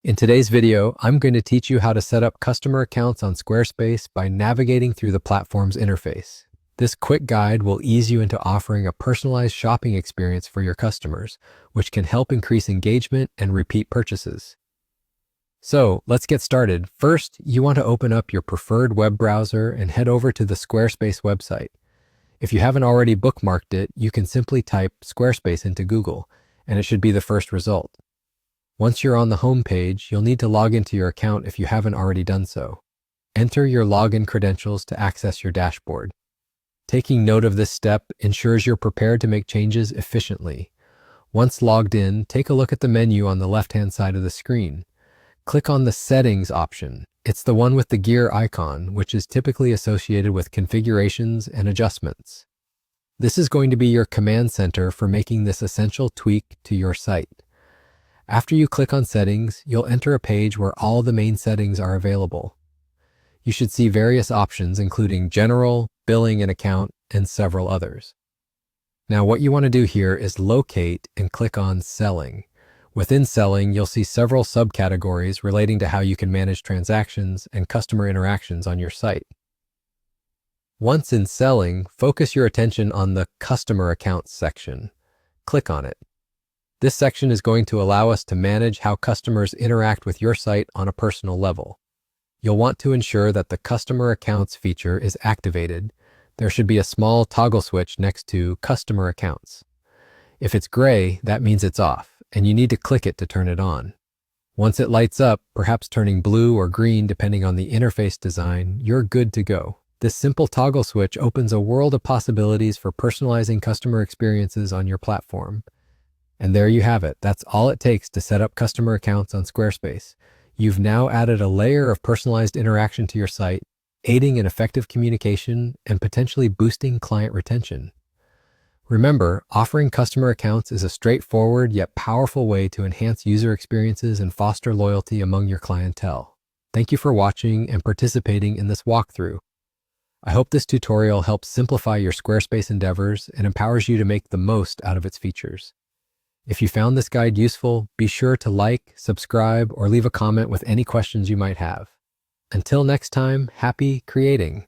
In today's video, I'm going to teach you how to set up customer accounts on Squarespace by navigating through the platform's interface. This quick guide will ease you into offering a personalized shopping experience for your customers, which can help increase engagement and repeat purchases. So let's get started. First, you want to open up your preferred web browser and head over to the Squarespace website. If you haven't already bookmarked it, you can simply type Squarespace into Google, and it should be the first result. Once you're on the home page, you'll need to log into your account if you haven't already done so. Enter your login credentials to access your dashboard. Taking note of this step ensures you're prepared to make changes efficiently. Once logged in, take a look at the menu on the left-hand side of the screen. Click on the Settings option. It's the one with the gear icon, which is typically associated with configurations and adjustments. This is going to be your command center for making this essential tweak to your site. After you click on Settings, you'll enter a page where all the main settings are available. You should see various options including General, Billing and Account, and several others. Now what you want to do here is locate and click on Selling. Within Selling, you'll see several subcategories relating to how you can manage transactions and customer interactions on your site. Once in Selling, focus your attention on the Customer Accounts section. Click on it. This section is going to allow us to manage how customers interact with your site on a personal level. You'll want to ensure that the Customer Accounts feature is activated. There should be a small toggle switch next to Customer Accounts. If it's gray, that means it's off, and you need to click it to turn it on. Once it lights up, perhaps turning blue or green depending on the interface design, you're good to go. This simple toggle switch opens a world of possibilities for personalizing customer experiences on your platform. And there you have it. That's all it takes to set up customer accounts on Squarespace. You've now added a layer of personalized interaction to your site, aiding in effective communication and potentially boosting client retention. Remember, offering customer accounts is a straightforward yet powerful way to enhance user experiences and foster loyalty among your clientele. Thank you for watching and participating in this walkthrough. I hope this tutorial helps simplify your Squarespace endeavors and empowers you to make the most out of its features. If you found this guide useful, be sure to like, subscribe, or leave a comment with any questions you might have. Until next time, happy creating!